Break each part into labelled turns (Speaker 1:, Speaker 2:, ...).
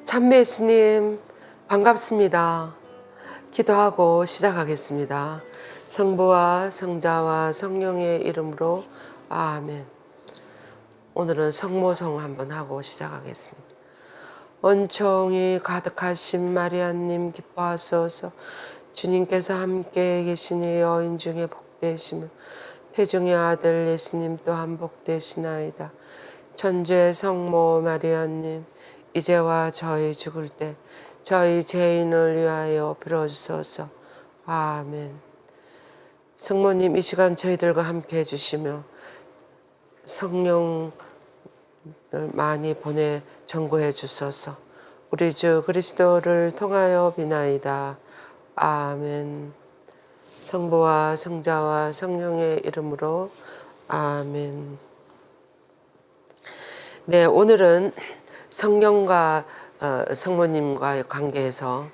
Speaker 1: 참매 예수님 반갑습니다. 기도하고 시작하겠습니다. 성부와 성자와 성령의 이름으로 아멘. 오늘은 성모성 한번 하고 시작하겠습니다. 은총이 가득하신 마리아님 기뻐하소서. 주님께서 함께 계시니 여인 중에 복되시며 태중의 아들 예수님 또한 복되시나이다. 천주의 성모 마리아님 이제와 저희 죽을 때 저희 죄인을 위하여 빌어주소서. 아멘. 성모님 이 시간 저희들과 함께 해주시며 성령을 많이 보내 전구해 주소서. 우리 주 그리스도를 통하여 비나이다. 아멘. 성부와 성자와 성령의 이름으로 아멘. 네, 오늘은 성령과 성모님과의 관계에서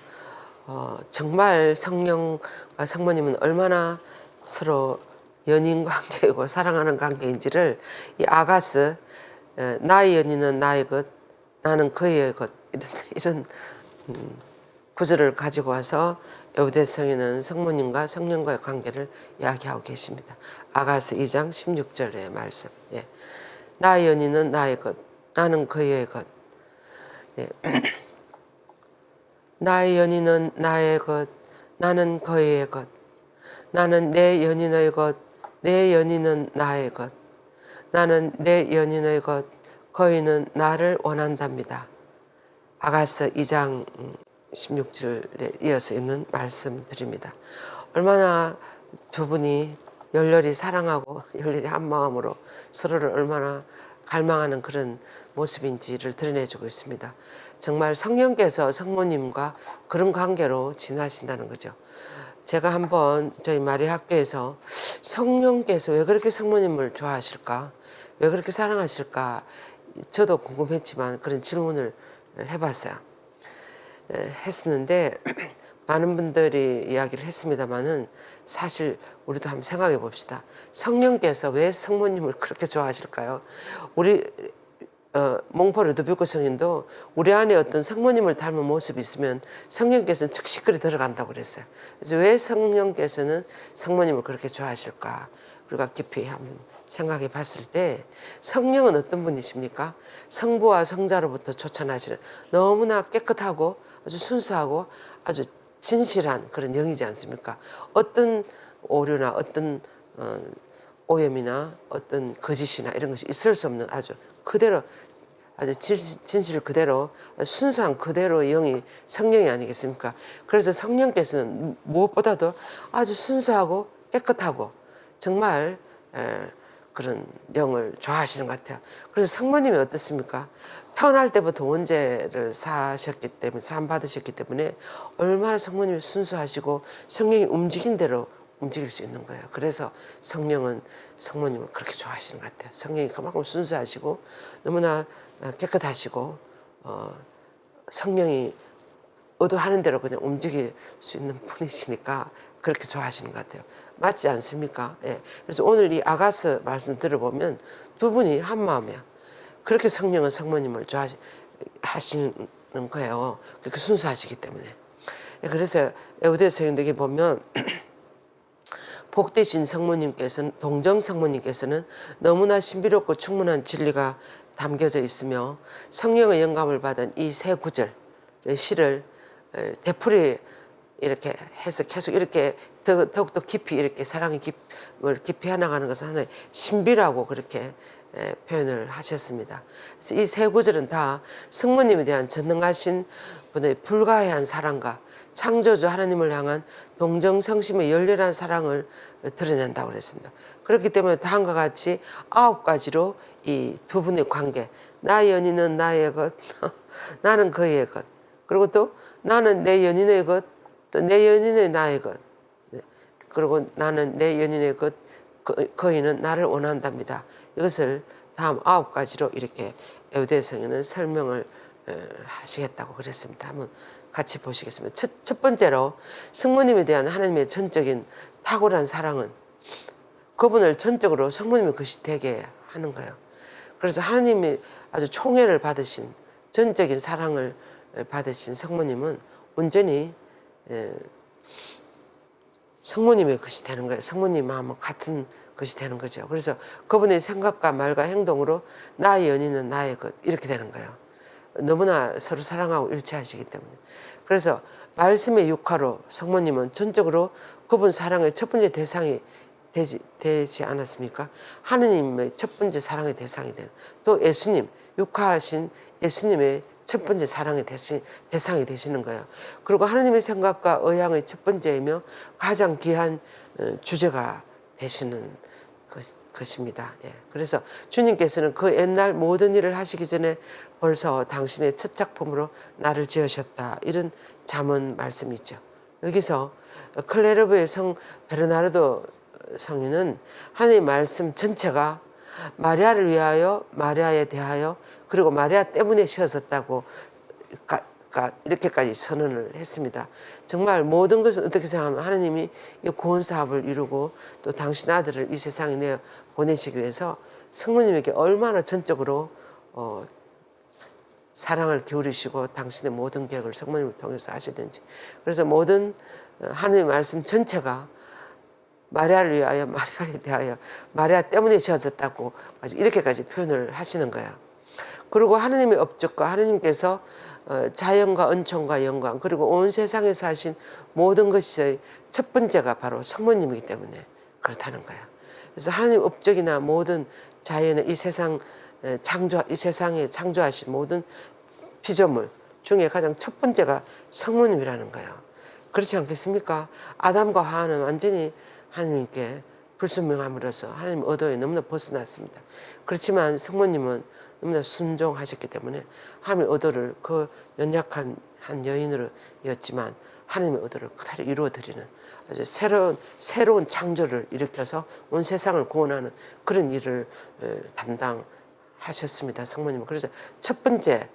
Speaker 1: 정말 성령과 성모님은 얼마나 서로 연인 관계이고 사랑하는 관계인지를 이 아가스 나의 연인은 나의 것 나는 그의 것 이런 구절을 가지고 와서 에우대성에는 성모님과 성령과의 관계를 이야기하고 계십니다. 아가스 2장 16절의 말씀. 예. 나의 연인은 나의 것 나는 그의 것. 예. 나의 연인은 나의 것 나는 그의 것. 나는 내 연인의 것 내 연인은 나의 것. 나는 내 연인의 것 그이는 나를 원한답니다. 아가서 2장 16절에 이어서 있는 말씀드립니다. 얼마나 두 분이 열렬히 사랑하고 열렬히 한 마음으로 서로를 얼마나 갈망하는 그런 모습인지를 드러내주고 있습니다. 정말 성령께서 성모님과 그런 관계로 지나신다는 거죠. 제가 한번 저희 마리아 학교에서 성령께서 왜 그렇게 성모님을 좋아하실까? 왜 그렇게 사랑하실까? 저도 궁금했지만 그런 질문을 해봤어요. 했었는데 많은 분들이 이야기를 했습니다마는 사실 우리도 한번 생각해 봅시다. 성령께서 왜 성모님을 그렇게 좋아하실까요? 우리 몽포 루도비코 성인도 우리 안에 어떤 성모님을 닮은 모습이 있으면 성령께서는 즉시 그리 들어간다고 그랬어요. 그래서 왜 성령께서는 성모님을 그렇게 좋아하실까? 우리가 깊이 한번 생각해 봤을 때 성령은 어떤 분이십니까? 성부와 성자로부터 초천하시는 너무나 깨끗하고 아주 순수하고 아주 진실한 그런 영이지 않습니까? 어떤 오류나 어떤 오염이나 어떤 거짓이나 이런 것이 있을 수 없는 아주 그대로 아주 진실 그대로 순수한 그대로 영이 성령이 아니겠습니까? 그래서 성령께서는 무엇보다도 아주 순수하고 깨끗하고 정말 그런 영을 좋아하시는 것 같아요. 그래서 성모님이 어떻습니까? 태어날 때부터 원죄를 사셨기 때문에 사함 받으셨기 때문에 얼마나 성모님이 순수하시고 성령이 움직인 대로 움직일 수 있는 거예요. 그래서 성령은 성모님을 그렇게 좋아하시는 것 같아요. 성령이 그만큼 순수하시고 너무나 깨끗하시고 성령이 의도하는 대로 그냥 움직일 수 있는 분이시니까 그렇게 좋아하시는 것 같아요. 맞지 않습니까? 예. 그래서 오늘 이 아가스 말씀 들어보면 두 분이 한 마음이야. 그렇게 성령은 성모님을 좋아하시는 거예요. 그렇게 순수하시기 때문에. 그래서 에우대서인에게 보면 복되신 성모님께서는 동정 성모님께서는 너무나 신비롭고 충분한 진리가 담겨져 있으며 성령의 영감을 받은 이 세 구절 시를 되풀이 이렇게 해서 계속 이렇게 더욱더 깊이 이렇게 사랑의 깊이 해나가는 것은 하나의 신비라고 그렇게 표현을 하셨습니다. 그래서 이 세 구절은 다 성모님에 대한 전능하신 분의 불가해한 사랑과 창조주 하나님을 향한 동정성심의 열렬한 사랑을 드러낸다고 그랬습니다. 그렇기 때문에 다음과 같이 9가지로 이 두 분의 관계, 나의 연인은 나의 것, 나는 그의 것, 그리고 또 나는 내 연인의 것, 또 내 연인의 나의 것, 그리고 나는 내 연인의 것, 그이는 나를 원한답니다. 이것을 다음 9가지로 이렇게 에우대성에는 설명을 하시겠다고 그랬습니다. 한번 같이 보시겠습니다. 첫 번째로 성모님에 대한 하나님의 전적인 탁월한 사랑은 그분을 전적으로 성모님의 것이 되게 하는 거예요. 그래서 하나님이 아주 총애를 받으신 전적인 사랑을 받으신 성모님은 온전히 성모님의 것이 되는 거예요. 성모님 마음은 같은 것이 되는 거죠. 그래서 그분의 생각과 말과 행동으로 나의 연인은 나의 것 이렇게 되는 거예요. 너무나 서로 사랑하고 일치하시기 때문에. 그래서 말씀의 육화로 성모님은 전적으로 그분 사랑의 첫 번째 대상이 되지 않았습니까? 하느님의 첫 번째 사랑의 대상이 되는, 또 예수님, 육화하신 예수님의 첫 번째 사랑의 대상이 되시는 거예요. 그리고 하느님의 생각과 의향의 첫 번째이며 가장 귀한 주제가 되시는 것입니다. 예. 그래서 주님께서는 그 옛날 모든 일을 하시기 전에 벌써 당신의 첫 작품으로 나를 지으셨다. 이런 잠언 말씀이 있죠. 여기서 클레르브의 성 베르나르도 성인은 하나님의 말씀 전체가 마리아를 위하여, 마리아에 대하여, 그리고 마리아 때문에 지어졌다고 이렇게까지 선언을 했습니다. 정말 모든 것은 어떻게 생각하면 하나님이 이 구원 사업을 이루고 또 당신 아들을 이 세상에 내어 보내시기 위해서 성모님에게 얼마나 전적으로 사랑을 기울이시고 당신의 모든 계획을 성모님을 통해서 하시든지, 그래서 모든 하나님의 말씀 전체가 마리아를 위하여, 마리아에 대하여, 마리아 때문에 지어졌다고 이렇게까지 표현을 하시는 거예요. 그리고 하나님의 업적과 하나님께서 자연과 은총과 영광, 그리고 온 세상에서 하신 모든 것의 첫 번째가 바로 성모님이기 때문에 그렇다는 거예요. 그래서 하나님 업적이나 모든 자연의 이 세상에 창조하신 모든 피조물 중에 가장 첫 번째가 성모님이라는 거예요. 그렇지 않겠습니까? 아담과 하와는 완전히 하나님께 불순명함으로써 하나님 의도에 너무나 벗어났습니다. 그렇지만 성모님은 너무나 순종하셨기 때문에 하나님의 의도를 그 연약한 한 여인으로였지만 하나님의 의도를 그대로 이루어드리는 아주 새로운 창조를 일으켜서 온 세상을 구원하는 그런 일을 담당하셨습니다. 성모님은. 그래서 첫 번째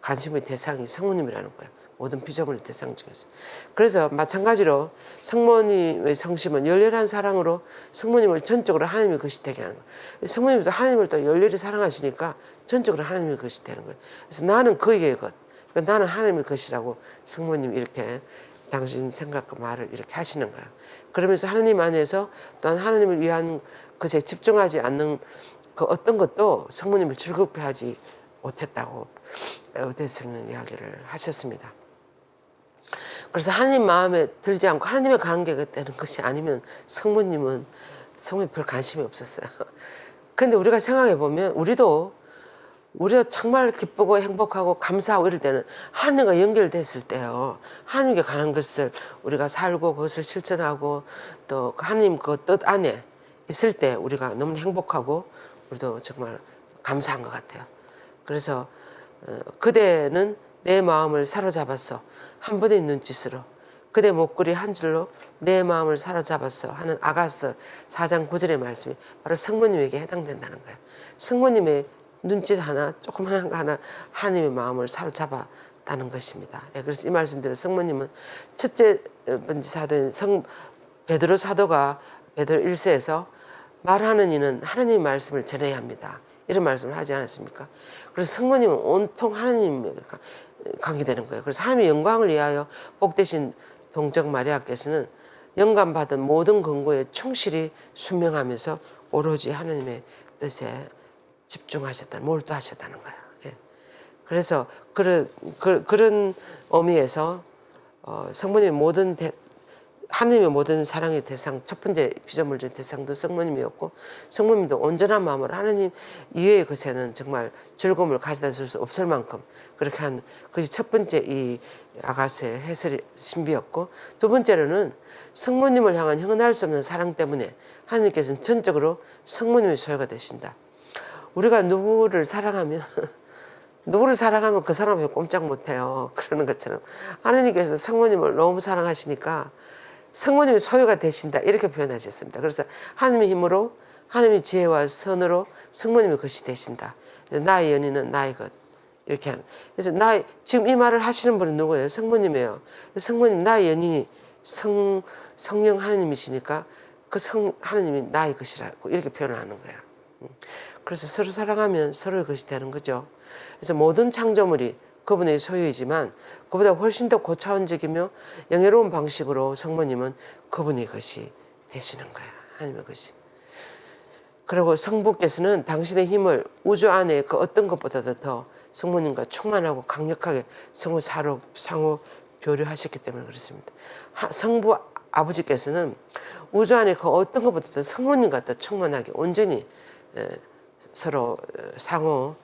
Speaker 1: 관심의 대상이 성모님이라는 거예요. 모든 피조물의 대상 중에서. 그래서 마찬가지로 성모님의 성심은 열렬한 사랑으로 성모님을 전적으로 하나님의 것이 되게 하는 거예요. 성모님도 하나님을 또 열렬히 사랑하시니까 전적으로 하나님의 것이 되는 거예요. 그래서 나는 그의 것, 그러니까 나는 하나님의 것이라고 성모님이 이렇게 당신 생각과 말을 이렇게 하시는 거예요. 그러면서 하나님 안에서 또한 하나님을 위한 것에 집중하지 않는 그 어떤 것도 성모님을 즐겁게 하지 못했다고 에우대서는 이야기를 하셨습니다. 그래서 하나님 마음에 들지 않고 하나님의 관계가 되는 것이 아니면 성모님은 별 관심이 없었어요. 근데 우리가 생각해 보면 우리도 정말 기쁘고 행복하고 감사하고 이럴 때는 하나님과 연결됐을 때요. 하나님께 관한 것을 우리가 살고 그것을 실천하고 또 하나님 그 뜻 안에 있을 때 우리가 너무 행복하고 우리도 정말 감사한 것 같아요. 그래서 그대는 내 마음을 사로잡았어. 한 번의 눈짓으로 그대 목걸이 한 줄로 내 마음을 사로잡았어 하는 아가서 4장 9절의 말씀이 바로 성모님에게 해당된다는 거예요. 성모님의 눈짓 하나, 조그만한 거 하나 하나님의 마음을 사로잡았다는 것입니다. 그래서 이 말씀대로 성모님은 첫째 번째 사도인 베드로 사도가 베드로 1서에서 말하는 이는 하나님의 말씀을 전해야 합니다. 이런 말씀을 하지 않았습니까? 그래서 성모님은 온통 하나님에 관계되는 거예요. 그래서 하나님의 영광을 위하여 복되신 동정 마리아께서는 영감받은 모든 근거에 충실히 순명하면서 오로지 하나님의 뜻에 몰두하셨다는 거예요. 예. 그래서 그런 의미에서 성모님의 하나님의 모든 사랑의 대상, 첫 번째 피조물적 대상도 성모님이었고, 성모님도 온전한 마음으로 하나님 이외의 것에는 정말 즐거움을 가져다 줄 수 없을 만큼 그렇게 한 그것이 첫 번째 이 아가서의 해설의 신비였고, 두 번째로는 성모님을 향한 형언할 수 없는 사랑 때문에 하나님께서는 전적으로 성모님의 소유가 되신다. 우리가 누구를 사랑하면 그 사람을 꼼짝 못해요. 그러는 것처럼 하나님께서 성모님을 너무 사랑하시니까 성모님의 소유가 되신다 이렇게 표현하셨습니다. 그래서 하나님의 힘으로 하나님의 지혜와 선으로 성모님의 것이 되신다. 나의 연인은 나의 것 이렇게 하는. 그래서 지금 이 말을 하시는 분은 누구예요? 성모님이에요. 성모님 나의 연인이 성령 하나님이시니까 그 하나님이 나의 것이라고 이렇게 표현을 하는 거야. 그래서 서로 사랑하면 서로의 것이 되는 거죠. 그래서 모든 창조물이 그분의 소유이지만 그보다 훨씬 더 고차원적이며 영예로운 방식으로 성모님은 그분의 것이 되시는 거야. 하나님의 것이. 그리고 성부께서는 당신의 힘을 우주 안에 그 어떤 것보다도 더 성모님과 충만하고 강력하게 상호 교류하셨기 때문에 그렇습니다. 성부 아버지께서는 우주 안에 그 어떤 것보다도 성모님과 더 충만하게 온전히 서로 상호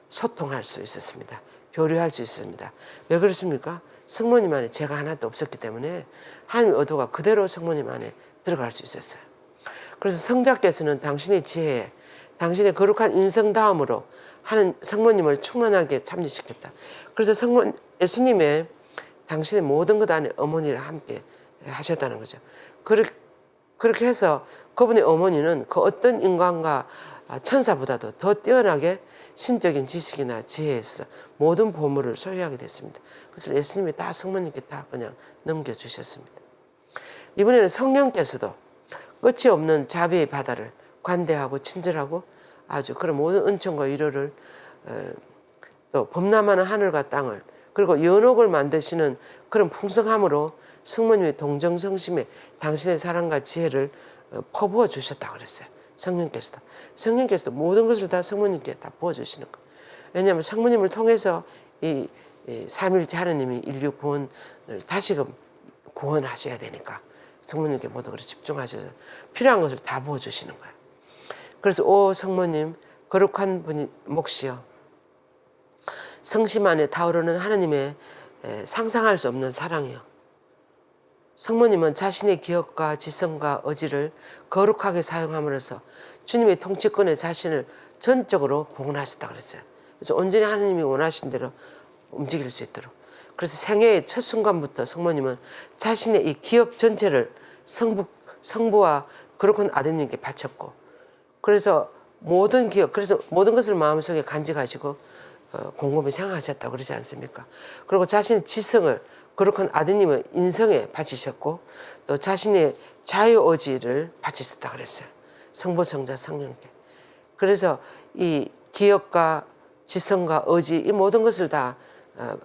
Speaker 1: 소통할 수 있었습니다. 교류할 수 있습니다. 왜 그렇습니까? 성모님 안에 죄가 하나도 없었기 때문에 하나님의 의도가 그대로 성모님 안에 들어갈 수 있었어요. 그래서 성자께서는 당신의 지혜에 당신의 거룩한 인성 다음으로 하는 성모님을 충만하게 참여시켰다. 그래서 예수님의 당신의 모든 것 안에 어머니를 함께 하셨다는 거죠. 그렇게 해서 그분의 어머니는 그 어떤 인간과 천사보다도 더 뛰어나게 신적인 지식이나 지혜에 있어서 모든 보물을 소유하게 됐습니다. 그래서 예수님이 다 성모님께 다 그냥 넘겨주셨습니다. 이번에는 성령께서도 끝이 없는 자비의 바다를 관대하고 친절하고 아주 그런 모든 은총과 위로를 또 범람하는 하늘과 땅을 그리고 연옥을 만드시는 그런 풍성함으로 성모님의 동정성심에 당신의 사랑과 지혜를 퍼부어 주셨다고 그랬어요. 성령께서도 모든 것을 다 성모님께 다 부어주시는 거예요. 왜냐하면 성모님을 통해서 이 삼위일체 하나님이 인류 구원을 다시금 구원하셔야 되니까 성모님께 모든 것을 집중하셔서 필요한 것을 다 부어주시는 거예요. 그래서 오 성모님 거룩한 분이 몫이여 성심 안에 타오르는 하나님의 상상할 수 없는 사랑이요. 성모님은 자신의 기억과 지성과 의지를 거룩하게 사용함으로써 주님의 통치권에 자신을 전적으로 봉헌하셨다 그랬어요. 그래서 온전히 하나님이 원하신 대로 움직일 수 있도록. 그래서 생애의 첫 순간부터 성모님은 자신의 이 기억 전체를 성부와 거룩한 아드님께 바쳤고, 그래서 모든 기억, 그래서 모든 것을 마음속에 간직하시고 곰곰이 생각하셨다고 그러지 않습니까? 그리고 자신의 지성을 거룩한 아드님의 인성에 바치셨고 또 자신의 자유의지를 바치셨다 그랬어요. 성부, 성자, 성령께. 그래서 이 기억과 지성과 의지 이 모든 것을 다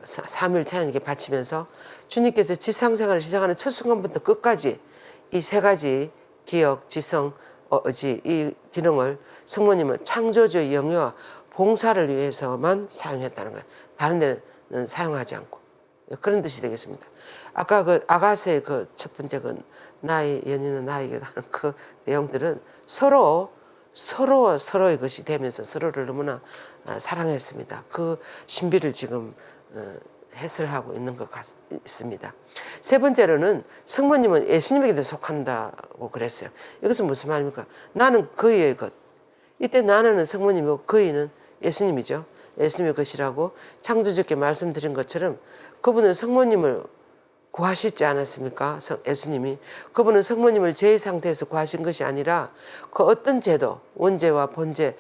Speaker 1: 삼위일체 하나님께 바치면서 주님께서 지상생활을 시작하는 첫 순간부터 끝까지 이 세 가지 기억, 지성, 의지 이 기능을 성모님은 창조주의 영유와 봉사를 위해서만 사용했다는 거예요. 다른 데는 사용하지 않고. 그런 뜻이 되겠습니다. 아까 그 아가서의 그 첫 번째 그 나의 연인은 나에게 하는 그 내용들은 서로의 것이 되면서 서로를 너무나 사랑했습니다. 그 신비를 지금 해설하고 있는 것 같습니다. 세 번째로는 성모님은 예수님에게도 속한다고 그랬어요. 이것은 무슨 말입니까? 나는 그의 것. 이때 나는 성모님이고 그의는 예수님이죠. 예수님의 것이라고 창조주께 말씀드린 것처럼 그분은 성모님을 구하시지 않았습니까? 예수님이. 그분은 성모님을 죄의 상태에서 구하신 것이 아니라 그 어떤 죄도 원죄와 본죄에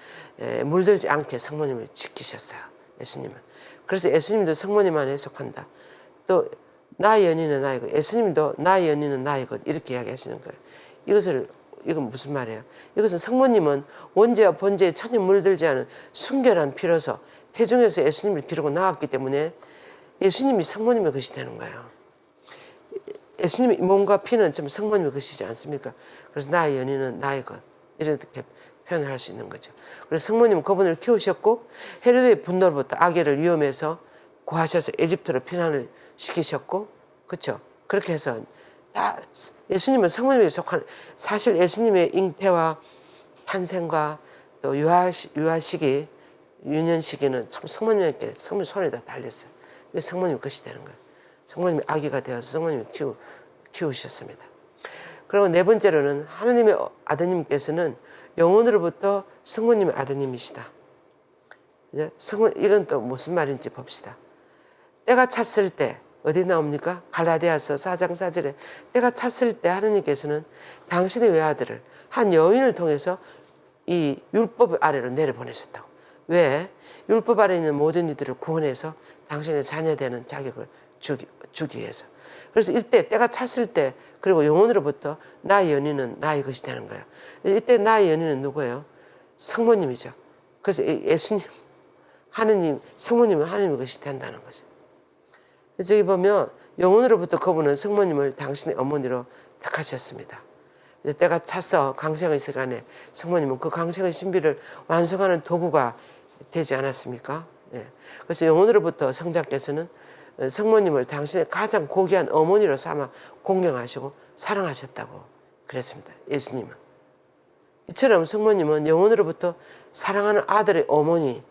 Speaker 1: 물들지 않게 성모님을 지키셨어요. 예수님은. 그래서 예수님도 성모님 안에 속한다. 또 나의 연인은 나의 것. 예수님도 나의 연인은 나의 것. 이렇게 이야기하시는 거예요. 이건 무슨 말이에요? 이것은 성모님은 원죄와 본죄에 전혀 물들지 않은 순결한 피로서 태중에서 예수님을 기르고 나왔기 때문에 예수님이 성모님의 것이 되는 거예요. 예수님의 몸과 피는 좀 성모님의 것이지 않습니까? 그래서 나의 연인은 나의 것. 이렇게 표현을 할 수 있는 거죠. 그래서 성모님은 그분을 키우셨고 헤로드의 분노로부터 아기를 위험해서 구하셔서 에집트로 피난을 시키셨고, 그렇죠? 그렇게 해서 다 예수님은 성모님에 속한, 사실 예수님의 잉태와 탄생과 또 유아시기, 유년시기는 참 성모님에게 성모님 손에 다 달렸어요. 성모님 것이 되는 거예요. 성모님이 아기가 되어서 성모님이 키우셨습니다. 그리고 네 번째로는 하나님의 아드님께서는 영원으로부터 성모님의 아드님이시다. 이건 또 무슨 말인지 봅시다. 때가 찼을 때 어디 나옵니까? 갈라디아서 4장 4절에 때가 찼을 때 하나님께서는 당신의 외아들을 한 여인을 통해서 이 율법 아래로 내려보내셨다고. 왜? 율법 아래에 있는 모든 이들을 구원해서 당신의 자녀되는 자격을 주기 위해서. 그래서 이때 때가 찼을 때 그리고 영혼으로부터 나의 연인은 나의 것이 되는 거예요. 이때 나의 연인은 누구예요? 성모님이죠. 그래서 예수님 하느님, 성모님은 하느님의 것이 된다는 거죠. 저기 보면 영혼으로부터 그분은 성모님을 당신의 어머니로 택하셨습니다. 이제 때가 차서 강생의 시간에 성모님은 그 강생의 신비를 완성하는 도구가 되지 않았습니까? 예. 그래서 영혼으로부터 성자께서는 성모님을 당신의 가장 고귀한 어머니로 삼아 공경하시고 사랑하셨다고 그랬습니다. 예수님은. 이처럼 성모님은 영혼으로부터 사랑하는 아들의 어머니,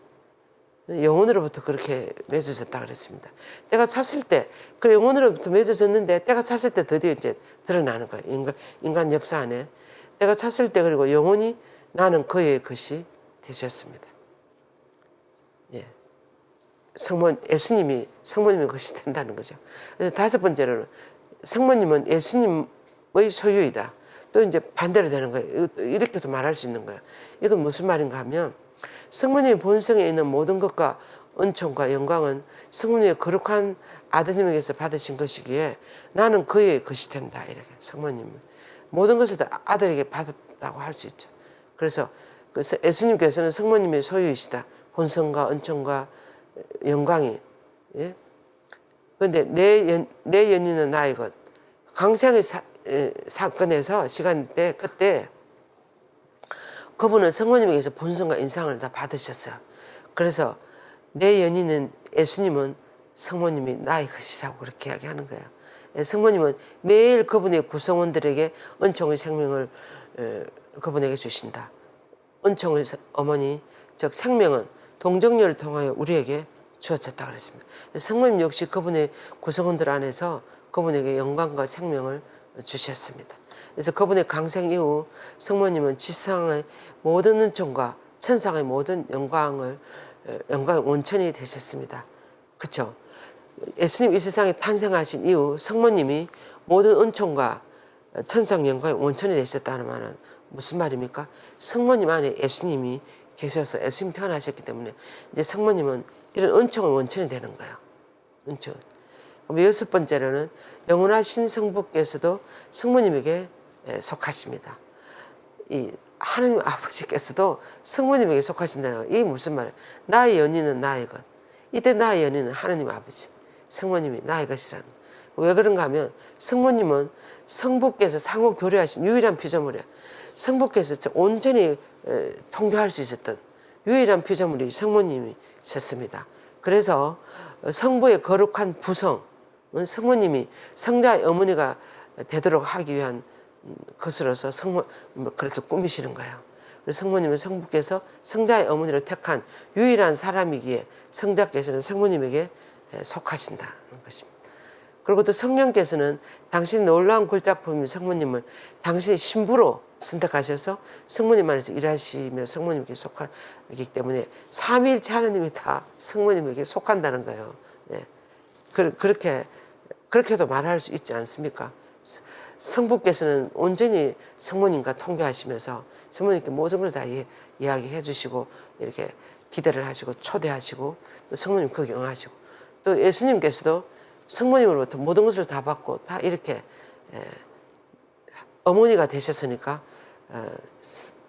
Speaker 1: 영혼으로부터 그렇게 맺어졌다 그랬습니다. 때가 찼을 때, 그 영혼으로부터 맺어졌는데 때가 찼을 때 드디어 이제 드러나는 거예요. 인간 역사 안에. 때가 찼을 때 그리고 영혼이 나는 그의 것이 되셨습니다. 예. 예수님이 성모님의 것이 된다는 거죠. 그래서 다섯 번째로는 성모님은 예수님의 소유이다. 또 이제 반대로 되는 거예요. 이렇게도 말할 수 있는 거예요. 이건 무슨 말인가 하면 성모님의 본성에 있는 모든 것과 은총과 영광은 성모님의 거룩한 아드님에게서 받으신 것이기에 나는 그의 것이 된다. 이렇게 성모님은 모든 것을 다 아들에게 받았다고 할 수 있죠. 그래서 예수님께서는 성모님의 소유이시다. 본성과 은총과 영광이. 예? 그런데 내 연인은 나의 것. 강생의 사건에서 시간 때 그때 그분은 성모님에게서 본성과 인상을 다 받으셨어요. 그래서 내 연인은 예수님은 성모님이 나의 것이라고 그렇게 이야기하는 거예요. 성모님은 매일 그분의 구성원들에게 은총의 생명을 그분에게 주신다. 은총의 어머니, 즉 생명은 동정녀를 통하여 우리에게 주어졌다 그랬습니다. 성모님 역시 그분의 구성원들 안에서 그분에게 영광과 생명을 주셨습니다. 그래서 그분의 강생 이후 성모님은 지상의 모든 은총과 천상의 모든 영광의 원천이 되셨습니다. 그렇죠? 예수님 이 세상에 탄생하신 이후 성모님이 모든 은총과 천상 영광의 원천이 되셨다는 말은 무슨 말입니까? 성모님 안에 예수님이 계셔서 예수님 태어나셨기 때문에 이제 성모님은 이런 은총의 원천이 되는 거예요. 은총. 그럼 여섯 번째로는 영원하신 성부께서도 성모님에게 속하십니다. 이 하나님 아버지께서도 성모님에게 속하신다는 거. 이게 무슨 말이에요? 나의 연인은 나의 것. 이때 나의 연인은 하나님 아버지, 성모님이 나의 것이라는 거. 왜 그런가 하면 성모님은 성부께서 상호 교류하신 유일한 피조물이에요. 성부께서 온전히 통교할 수 있었던 유일한 피조물이 성모님이셨습니다. 그래서 성부의 거룩한 부성은 성모님이 성자의 어머니가 되도록 하기 위한 것으로서 그렇게 꾸미시는 거예요. 성모님은 성부께서 성자의 어머니로 택한 유일한 사람이기에 성자께서는 성모님에게 속하신다는 것입니다. 그리고 또 성령께서는 당신의 놀라운 굴작품인 성모님을 당신의 신부로 선택하셔서 성모님 안에서 일하시며 성모님께 속하기 때문에 삼위일체 하나님이 다 성모님에게 속한다는 거예요. 네. 그렇게도 말할 수 있지 않습니까? 성부께서는 온전히 성모님과 통교하시면서 성모님께 모든 걸 다 이야기해 주시고 이렇게 기대를 하시고 초대하시고 또 성모님 거기 응하시고 또 예수님께서도 성모님으로부터 모든 것을 다 받고 다 이렇게 어머니가 되셨으니까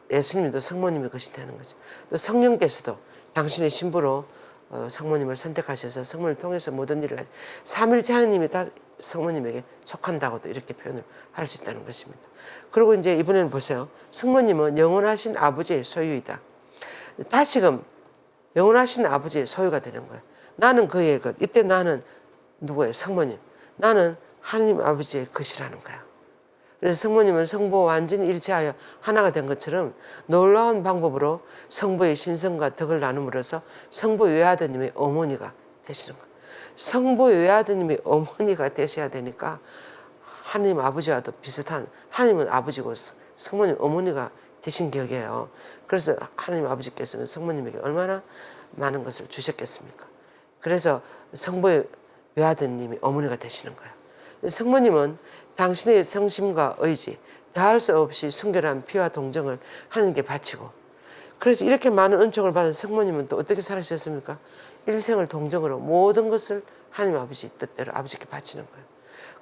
Speaker 1: 예수님도 성모님의 것이 되는 거죠. 또 성령께서도 당신의 신부로 성모님을 선택하셔서 성모님을 통해서 모든 일을 하죠. 삼일째 하나님이 다 성모님에게 속한다고도 이렇게 표현을 할 수 있다는 것입니다. 그리고 이제 이번에는 보세요. 성모님은 영원하신 아버지의 소유이다. 다시금 영원하신 아버지의 소유가 되는 거예요. 나는 그의 것. 이때 나는 누구예요? 성모님. 나는 하나님 아버지의 것이라는 거야. 그래서 성모님은 성부와 완전히 일체하여 하나가 된 것처럼 놀라운 방법으로 성부의 신성과 덕을 나눔으로써 성부의 외아드님의 어머니가 되시는 거예요. 성부의 외아드님의 어머니가 되셔야 되니까 하나님 아버지와도 비슷한, 하나님은 아버지고 성모님 어머니가 되신 격이에요. 그래서 하나님 아버지께서는 성모님에게 얼마나 많은 것을 주셨겠습니까? 그래서 성부의 외아드님이 어머니가 되시는 거예요. 성모님은 당신의 성심과 의지, 다할 수 없이 순결한 피와 동정을 하나님께 바치고, 그래서 이렇게 많은 은총을 받은 성모님은 또 어떻게 살으셨습니까? 일생을 동정으로 모든 것을 하나님 아버지 뜻대로 아버지께 바치는 거예요.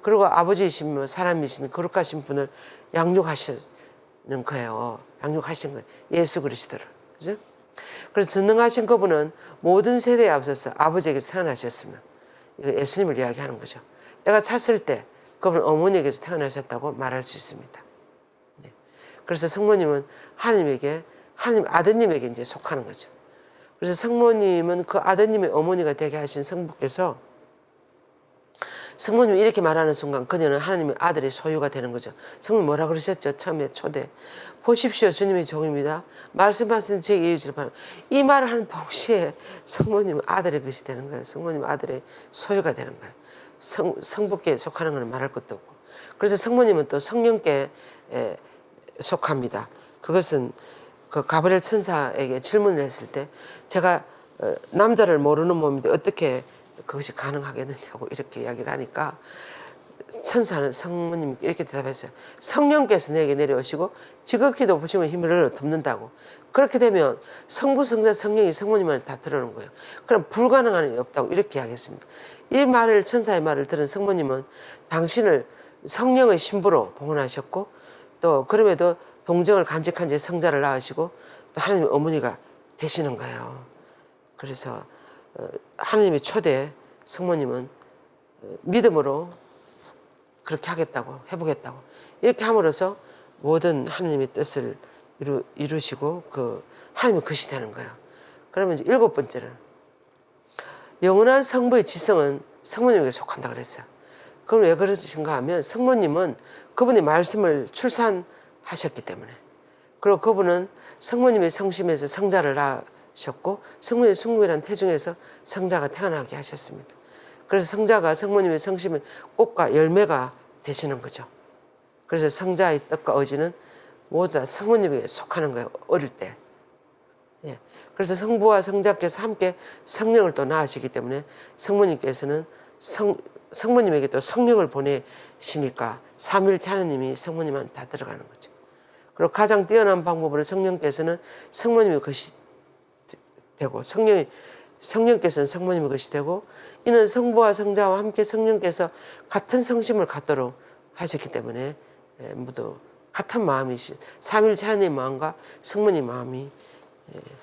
Speaker 1: 그리고 아버지이시며 사람이신 거룩하신 분을 양육하시는 거예요. 양육하신 거예요. 예수 그리스도를. 그죠? 그래서 전능하신 그분은 모든 세대에 앞서서 아버지에게서 태어나셨으며, 이거 예수님을 이야기하는 거죠. 때가 찼을 때 그분은 어머니에게서 태어나셨다고 말할 수 있습니다. 네. 그래서 성모님은 하나님 아드님에게 이제 속하는 거죠. 그래서 성모님은 그 아드님의 어머니가 되게 하신 성부께서 성모님이 이렇게 말하는 순간 그녀는 하나님의 아들의 소유가 되는 거죠. 성모님 뭐라 그러셨죠? 처음에 초대. 보십시오. 주님의 종입니다. 말씀하신 제 이유지를 바랍니다. 이 말을 하는 동시에 성모님은 아들의 것이 되는 거예요. 성모님 아들의 소유가 되는 거예요. 성부께 속하는 것은 말할 것도 없고. 그래서 성모님은 또 성령께 속합니다. 그것은 그 가브리엘 천사에게 질문을 했을 때 제가 남자를 모르는 몸인데 어떻게 그것이 가능하겠느냐고 이렇게 이야기를 하니까 천사는 성모님 이렇게 대답했어요. 성령께서 내게 내려오시고 지극히 높으시면 힘을 덮는다고. 그렇게 되면 성부, 성자, 성령이 성모님한테 다 들어오는 거예요. 그럼 불가능한 일이 없다고 이렇게 이야기했습니다. 이 말을 천사의 말을 들은 성모님은 당신을 성령의 신부로 봉헌하셨고 또 그럼에도 동정을 간직한 지 성자를 낳으시고 또 하나님의 어머니가 되시는 거예요. 그래서 하나님의 초대 성모님은 믿음으로 그렇게 하겠다고 해보겠다고 이렇게 함으로써 모든 하나님의 뜻을 이루시고 그 하나님의 것이 되는 거예요. 그러면 이제 7번째는 영원한 성부의 지성은 성모님에게 속한다 그랬어요. 그건 왜 그러신가 하면 성모님은 그분의 말씀을 출산하셨기 때문에, 그리고 그분은 성모님의 성심에서 성자를 낳으셨고 성모님의 순국이라는 태중에서 성자가 태어나게 하셨습니다. 그래서 성자가 성모님의 성심의 꽃과 열매가 되시는 거죠. 그래서 성자의 뜻과 의지는 모두 다 성모님에게 속하는 거예요. 어릴 때. 예. 그래서 성부와 성자께서 함께 성령을 또 낳으시기 때문에 성모님께서는 성모님에게 또 성령을 보내시니까 삼위일체 하나님이 성모님한테 다 들어가는 거죠. 그리고 가장 뛰어난 방법으로 성령께서는 성모님의 것이 되고 성령께서는 성모님의 것이 되고, 이는 성부와 성자와 함께 성령께서 같은 성심을 갖도록 하셨기 때문에 모두 같은 마음이신 삼위일체 하나님의 마음과 성모님 마음이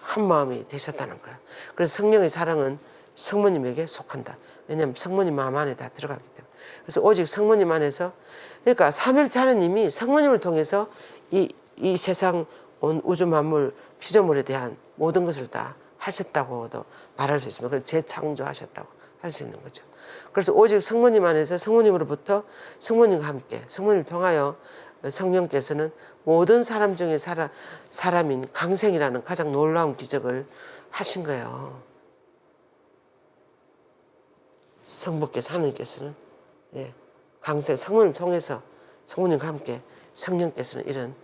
Speaker 1: 한 마음이 되셨다는 거예요. 그래서 성령의 사랑은 성모님에게 속한다. 왜냐하면 성모님 마음 안에 다 들어가기 때문에. 그래서 오직 성모님 안에서, 그러니까 삼위일체 하나님이 성모님을 통해서 이 세상 온 우주 만물 피조물에 대한 모든 것을 다 하셨다고도 말할 수 있습니다. 그래서 재창조하셨다고 할 수 있는 거죠. 그래서 오직 성모님 안에서 성모님으로부터 성모님과 함께 성모님을 통하여 성령께서는 모든 사람 중에 사람인 강생이라는 가장 놀라운 기적을 하신 거예요. 성부께서 하나님께서는 강생 성모님을 통해서 성모님과 함께 성령께서는 이런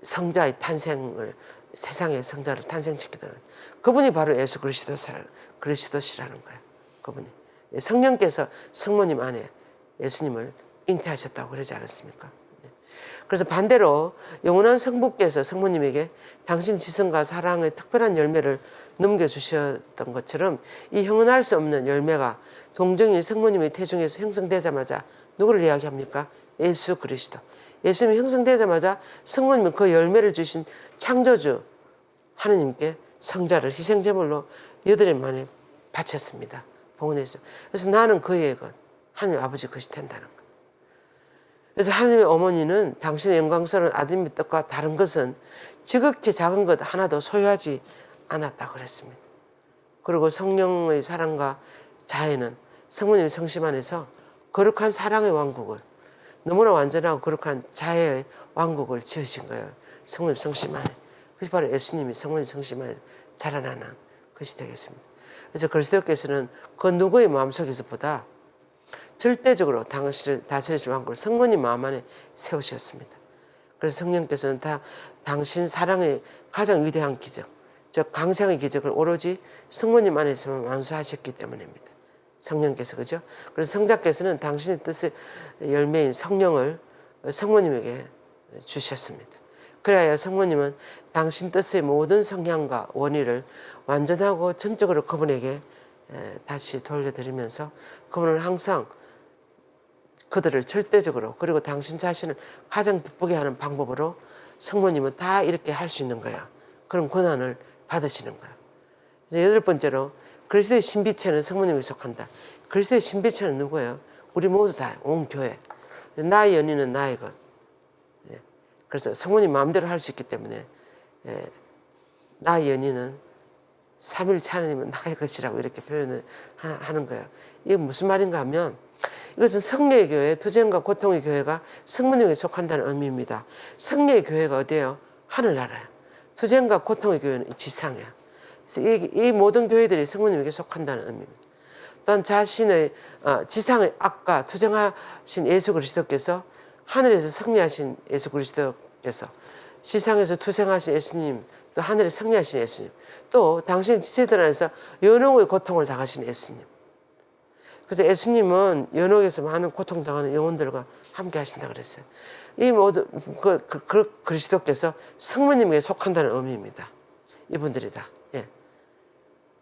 Speaker 1: 성자의 탄생을, 세상의 성자를 탄생시키는 그분이 바로 예수 그리스도시라는 거예요. 그분이 성령께서 성모님 안에 예수님을 잉태하셨다고 그러지 않았습니까? 그래서 반대로 영원한 성부께서 성모님에게 당신 지성과 사랑의 특별한 열매를 넘겨주셨던 것처럼 이 형언할 수 없는 열매가 동정인 성모님의 태중에서 형성되자마자 누구를 이야기합니까? 예수 그리스도. 예수님이 형성되자마자 성모님은 그 열매를 주신 창조주 하느님께 성자를 희생제물로 8일 만에 바쳤습니다. 봉헌했어요. 그래서 나는 그의 것, 하나님 아버지 것이 된다는 거예요. 그래서 하나님의 어머니는 당신의 영광스러운 아드님의 뜻과 다른 것은 지극히 작은 것 하나도 소유하지 않았다고 그랬습니다. 그리고 성령의 사랑과 자애는 성모님의 성심 안에서 거룩한 사랑의 왕국을, 너무나 완전하고 거룩한 자애의 왕국을 지으신 거예요. 성모님 성심 안에. 그것이 바로 예수님이 성모님 성심 안에 자라나는 것이 되겠습니다. 그래서 그리스도께서는 그 누구의 마음속에서보다 절대적으로 당신을 다스리실 왕국을 성모님 마음 안에 세우셨습니다. 그래서 성령께서는 다 당신 사랑의 가장 위대한 기적, 즉 강생의 기적을 오로지 성모님 안에서만 완수하셨기 때문입니다. 성령께서, 그죠? 그래서 성자께서는 당신의 뜻의 열매인 성령을 성모님에게 주셨습니다. 그래야 성모님은 당신 뜻의 모든 성향과 원의를 완전하고 전적으로 그분에게 다시 돌려드리면서 그분은 항상 그들을 절대적으로, 그리고 당신 자신을 가장 기쁘게 하는 방법으로 성모님은 다 이렇게 할 수 있는 거야. 그런 권한을 받으시는 거예요. 그래서 여덟 번째로 그리스도의 신비체는 성모님에게 속한다. 그리스도의 신비체는 누구예요? 우리 모두 다 온 교회. 나의 연인은 나의 것. 예. 그래서 성모님 마음대로 할 수 있기 때문에 나의 연인은 삼일체 하나님은 나의 것이라고 이렇게 표현을 하는 거예요. 이게 무슨 말인가 하면 이것은 성령의 교회, 투쟁과 고통의 교회가 성모님에게 속한다는 의미입니다. 성령의 교회가 어디예요? 하늘나라예요. 투쟁과 고통의 교회는 지상이에요. 그래서 이 모든 교회들이 성모님에게 속한다는 의미입니다. 또한 자신의 지상의 악과 투쟁하신 예수 그리스도께서 하늘에서 승리하신 예수 그리스도께서 지상에서 투쟁하신 예수님, 또 하늘에 승리하신 예수님, 또 당신 지체들 안에서 연옥의 고통을 당하신 예수님. 그래서 예수님은 연옥에서 많은 고통당하는 영혼들과 함께 하신다 그랬어요. 이 모두 그리스도께서 성모님에게 속한다는 의미입니다. 이분들이다. 예.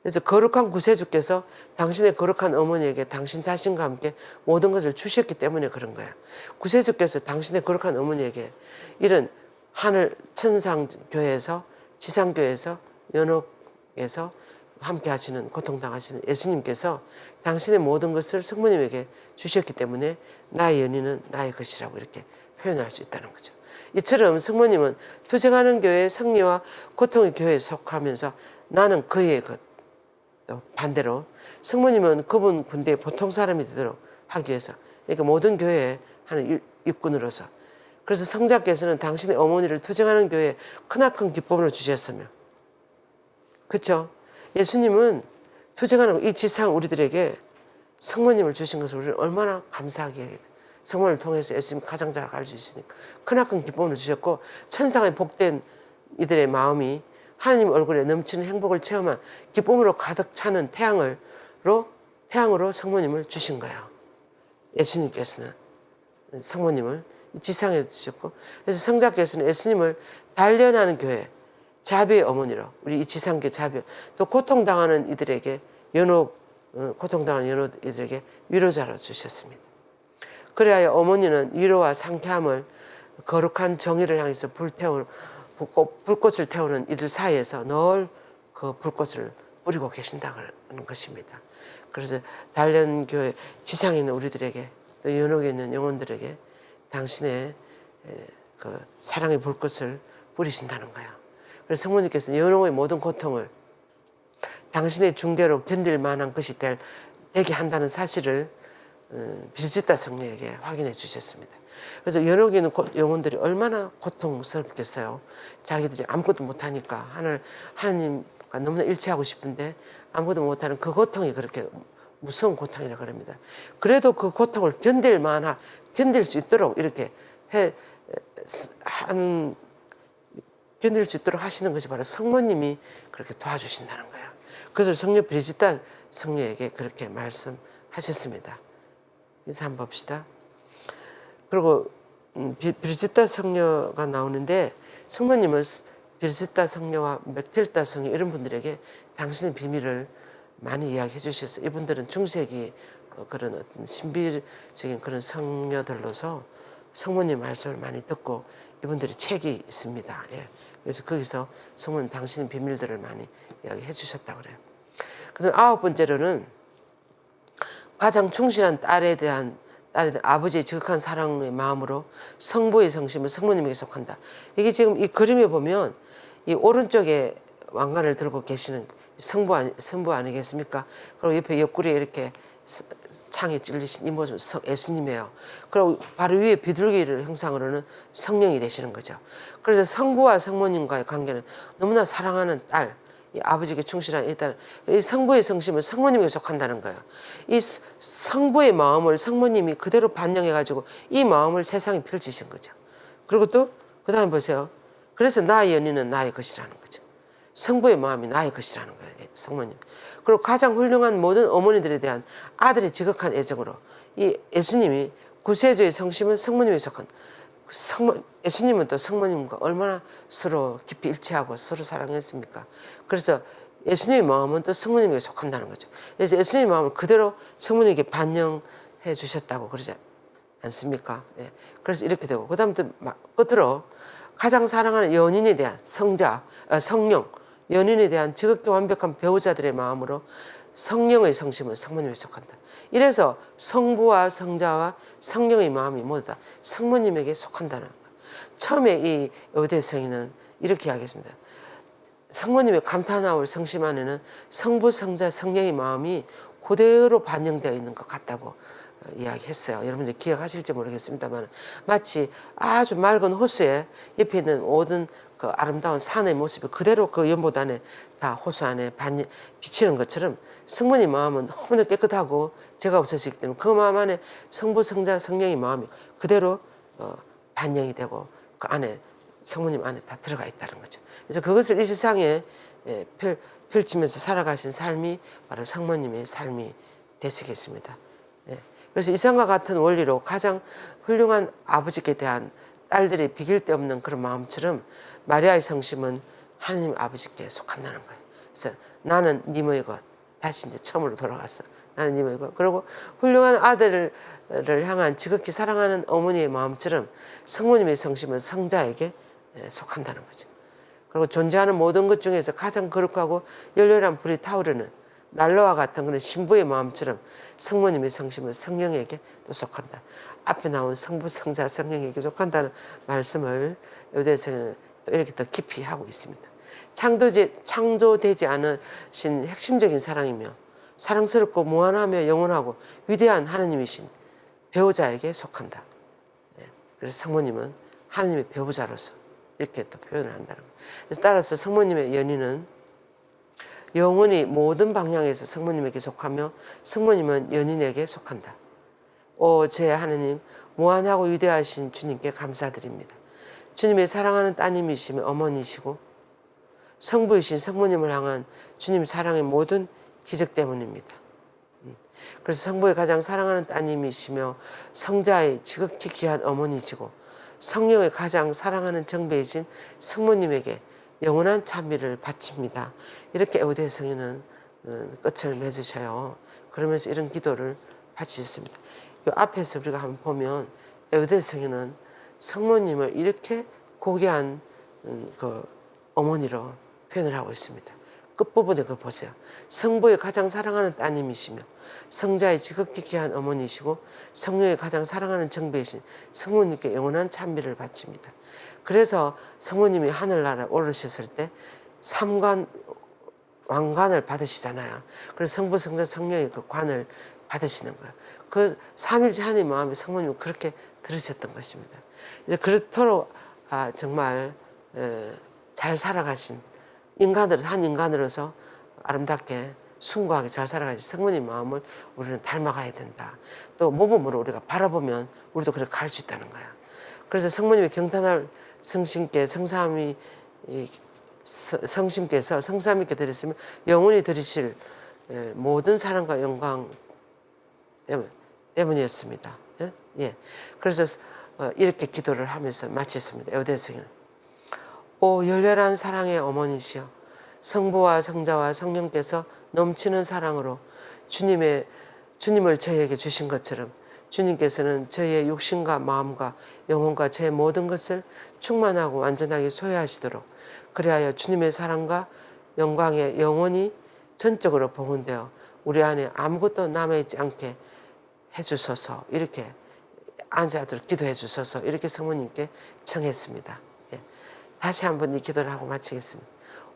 Speaker 1: 그래서 거룩한 구세주께서 당신의 거룩한 어머니에게 당신 자신과 함께 모든 것을 주셨기 때문에 그런 거예요. 구세주께서 당신의 거룩한 어머니에게 이런 하늘 천상교회에서 지상교회에서 연옥에서 함께 하시는 고통당하시는 예수님께서 당신의 모든 것을 성모님에게 주셨기 때문에 나의 연인은 나의 것이라고 이렇게 표현할 수 있다는 거죠. 이처럼 성모님은 투쟁하는 교회의 승리와 고통의 교회에 속하면서 나는 그의 것. 또 반대로 성모님은 그분 군대의 보통 사람이 되도록 하기 위해서 그러니까 모든 교회에 하는 일꾼으로서 그래서 성자께서는 당신의 어머니를 투쟁하는 교회에 크나큰 기쁨을 주셨으며 그렇죠? 예수님은 투쟁하는 이 지상 우리들에게 성모님을 주신 것을 우리는 얼마나 감사하게 성모를 통해서 예수님 가장 잘 알 수 있으니까 크나큰 기쁨을 주셨고 천상의 복된 이들의 마음이 하나님 얼굴에 넘치는 행복을 체험한 기쁨으로 가득 차는 태양으로 성모님을 주신 거예요. 예수님께서는 성모님을 지상에 주셨고 그래서 성자께서는 예수님을 단련하는 교회 자비의 어머니로 우리 이 지상교 자비 또 고통당하는 이들에게 고통당하는 연옥 이들에게 위로자로 주셨습니다. 그래야 어머니는 위로와 상쾌함을 거룩한 정의를 향해서 불꽃을 태우는 이들 사이에서 늘 그 불꽃을 뿌리고 계신다는 것입니다. 그래서 단련교회 지상에 있는 우리들에게 또 연옥에 있는 영혼들에게 당신의 그 사랑의 불꽃을 뿌리신다는 거예요. 그래서 성모님께서는 연옥의 모든 고통을 당신의 중대로 견딜 만한 것이 되게 한다는 사실을 비르지다 성녀에게 확인해 주셨습니다. 그래서 연옥에 있는 영혼들이 얼마나 고통스럽겠어요. 자기들이 아무것도 못하니까 하나님과 너무나 일치하고 싶은데 아무것도 못하는 그 고통이 그렇게 무서운 고통이라 그럽니다. 그래도 그 고통을 견딜 수 있도록 이렇게 견딜 수 있도록 하시는 것이 바로 성모님이 그렇게 도와주신다는 거예요. 그래서 성녀 비르지다 성녀에게 그렇게 말씀하셨습니다. 인사 한번 봅시다. 그리고 비르지다 성녀가 나오는데 성모님은 비르지다 성녀와 맥틸다 성녀 이런 분들에게 당신의 비밀을 많이 이야기해 주셨어요. 이분들은 중세기 그런 어떤 신비적인 그런 성녀들로서 성모님 말씀을 많이 듣고 이분들이 책이 있습니다. 예. 그래서 거기서 성모님 당신의 비밀들을 많이 이야기해 주셨다고 그래요. 그다음 아홉 번째로는 가장 충실한 딸에 대한 아버지의 지극한 사랑의 마음으로 성부의 성심은 성모님에게 속한다. 이게 지금 이 그림에 보면 이 오른쪽에 왕관을 들고 계시는 성부 아니겠습니까? 그리고 옆에 옆구리에 이렇게 창에 찔리신 이 모습은 예수님이에요. 그리고 바로 위에 비둘기를 형상으로는 성령이 되시는 거죠. 그래서 성부와 성모님과의 관계는 너무나 사랑하는 딸, 이 아버지에게 충실한 이 딸, 이 성부의 성심은 성모님에게 속한다는 거예요. 이 성부의 마음을 성모님이 그대로 반영해가지고 이 마음을 세상에 펼치신 거죠. 그리고 또 그 다음에 보세요. 그래서 나의 연인은 나의 것이라는 거죠. 성부의 마음이 나의 것이라는 거예요. 성모님. 그리고 가장 훌륭한 모든 어머니들에 대한 아들의 지극한 애정으로 이 예수님이 구세주의 성심은 성모님에 속한 예수님은 또 성모님과 얼마나 서로 깊이 일치하고 서로 사랑했습니까? 그래서 예수님의 마음은 또 성모님에게 속한다는 거죠. 그래서 예수님의 마음을 그대로 성모님에게 반영해 주셨다고 그러지 않습니까? 예. 그래서 이렇게 되고 그 다음부터 끝으로 가장 사랑하는 연인에 대한 성령 연인에 대한 지극히 완벽한 배우자들의 마음으로 성령의 성심은 성모님에 속한다. 이래서 성부와 성자와 성령의 마음이 모두 다 성모님에게 속한다는 거예요. 처음에 이 여대성인은 이렇게 이야기했습니다. 성모님의 감탄하올 성심 안에는 성부, 성자, 성령의 마음이 그대로 반영되어 있는 것 같다고 이야기했어요. 여러분들 기억하실지 모르겠습니다만 마치 아주 맑은 호수에 옆에 있는 모든 그 아름다운 산의 모습이 그대로 그 연못 안에 다 호수 안에 비치는 것처럼 성모님 마음은 너무나 깨끗하고 죄가 없으시기 때문에 그 마음 안에 성부, 성자, 성령의 마음이 그대로 반영이 되고 그 안에 성모님 안에 다 들어가 있다는 거죠. 그래서 그것을 이 세상에 펼치면서 살아가신 삶이 바로 성모님의 삶이 되시겠습니다. 그래서 이상과 같은 원리로 가장 훌륭한 아버지께 대한 딸들이 비길 데 없는 그런 마음처럼 마리아의 성심은 하나님 아버지께 속한다는 거예요. 그래서 나는 님의 것, 다시 이제 처음으로 돌아갔어. 나는 님의 것. 그리고 훌륭한 아들을 향한 지극히 사랑하는 어머니의 마음처럼 성모님의 성심은 성자에게 속한다는 거죠. 그리고 존재하는 모든 것 중에서 가장 거룩하고 열렬한 불이 타오르는 난로와 같은 그런 신부의 마음처럼 성모님의 성심은 성령에게 또 속한다. 앞에 나온 성부, 성자, 성령에게 속한다는 말씀을 요대서는 또 이렇게 더 깊이 하고 있습니다. 창조되지 않으신 핵심적인 사랑이며 사랑스럽고 무한하며 영원하고 위대한 하나님이신 배우자에게 속한다. 그래서 성모님은 하나님의 배우자로서 이렇게 또 표현을 한다는 거예요. 그래서 따라서 성모님의 연인은 영원히 모든 방향에서 성모님에게 속하며 성모님은 연인에게 속한다. 오 제 하느님, 무한하고 위대하신 주님께 감사드립니다. 주님의 사랑하는 따님이시며 어머니시고 성부이신 성모님을 향한 주님 사랑의 모든 기적 때문입니다. 그래서 성부의 가장 사랑하는 따님이시며 성자의 지극히 귀한 어머니시고 성령의 가장 사랑하는 정배이신 성모님에게 영원한 찬미를 바칩니다. 이렇게 에우대성인은 끝을 맺으셔요. 그러면서 이런 기도를 바치셨습니다. 이 앞에서 우리가 한번 보면 에우대성인은 성모님을 이렇게 고귀한 그 어머니로 표현을 하고 있습니다. 끝부분에 그거 보세요. 성부의 가장 사랑하는 따님이시며 성자의 지극히 귀한 어머니시고 성령의 가장 사랑하는 정배이신 성모님께 영원한 찬미를 바칩니다. 그래서 성모님이 하늘나라에 오르셨을 때 삼관 왕관을 받으시잖아요. 그래서 성부, 성자, 성령의 그 관을 받으시는 거예요. 그 삼일째 하나님 마음에 성모님은 그렇게 들으셨던 것입니다. 이제 그렇도록 정말 잘 살아가신 한 인간으로서 아름답게 숭고하게 잘 살아가신 성모님 마음을 우리는 닮아가야 된다. 또 모범으로 우리가 바라보면 우리도 그렇게 갈 수 있다는 거야. 그래서 성모님의 경탄할 성심께 성심께서 성삼위께 드렸으면 영원히 드리실 모든 사랑과 영광 때문이었습니다. 예. 그래서 이렇게 기도를 하면서 마쳤습니다. 에우대성인은 오 열렬한 사랑의 어머니시여 성부와 성자와 성령께서 넘치는 사랑으로 주님을 저희에게 주신 것처럼 주님께서는 저희의 육신과 마음과 영혼과 제 모든 것을 충만하고 완전하게 소유하시도록 그리하여 주님의 사랑과 영광에 영원히 전적으로 봉헌되어 우리 안에 아무것도 남아있지 않게 해주소서. 이렇게 앉아도록 기도해 주소서. 이렇게 성모님께 청했습니다. 예. 다시 한번 이 기도를 하고 마치겠습니다.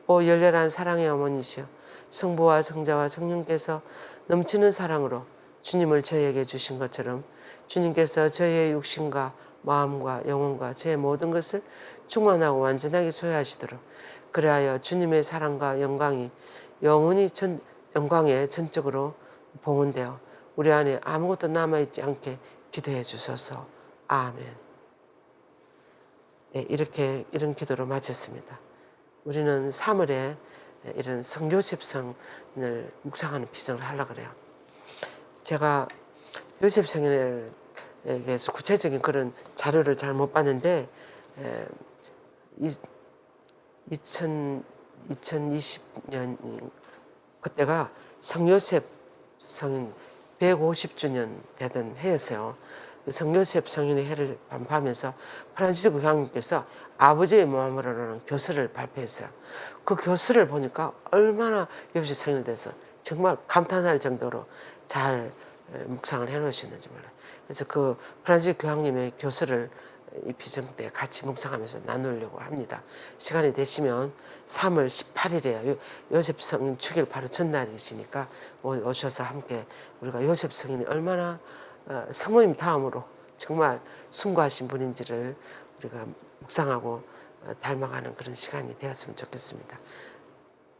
Speaker 1: 오 열렬한 사랑의 어머니시여 성부와 성자와 성령께서 넘치는 사랑으로 주님을 저희에게 주신 것처럼 주님께서 저희의 육신과 마음과 영혼과 제 모든 것을 충만하고 완전하게 소유하시도록 그리하여 주님의 사랑과 영광이 영원히 영광에 전적으로 봉헌되어 우리 안에 아무것도 남아있지 않게 기도해 주소서. 아멘. 네, 이런 기도로 마쳤습니다. 우리는 3월에 이런 성요셉성을 묵상하는 비전을 하려고 그래요. 제가 요셉성에 대해서 구체적인 그런 자료를 잘 못 봤는데 2020년 그때가 성요셉 성인 150주년 되던 해였어요. 그 성요셉 성인의 해를 반포하면서 프란시스코 교황님께서 아버지의 마음으로라는 교서를 발표했어요. 그 교서를 보니까 얼마나 요셉 성인에 대해서 정말 감탄할 정도로 잘 묵상을 해놓으셨는지 몰라요. 그래서 그 프란시스코 교황님의 교서를 이 비정 때 같이 묵상하면서 나누려고 합니다. 시간이 되시면 3월 18일에요. 요셉 성인 축일 바로 전날이시니까 오셔서 함께 우리가 요셉 성인이 얼마나 성모님 다음으로 정말 숭고하신 분인지를 우리가 묵상하고 닮아가는 그런 시간이 되었으면 좋겠습니다.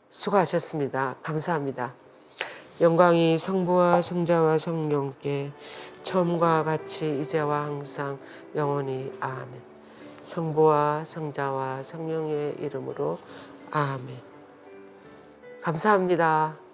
Speaker 1: 수고하셨습니다. 감사합니다. 영광이 성부와 성자와 성령께 처음과 같이 이제와 항상 영원히 아멘. 성부와 성자와 성령의 이름으로 아멘. 감사합니다.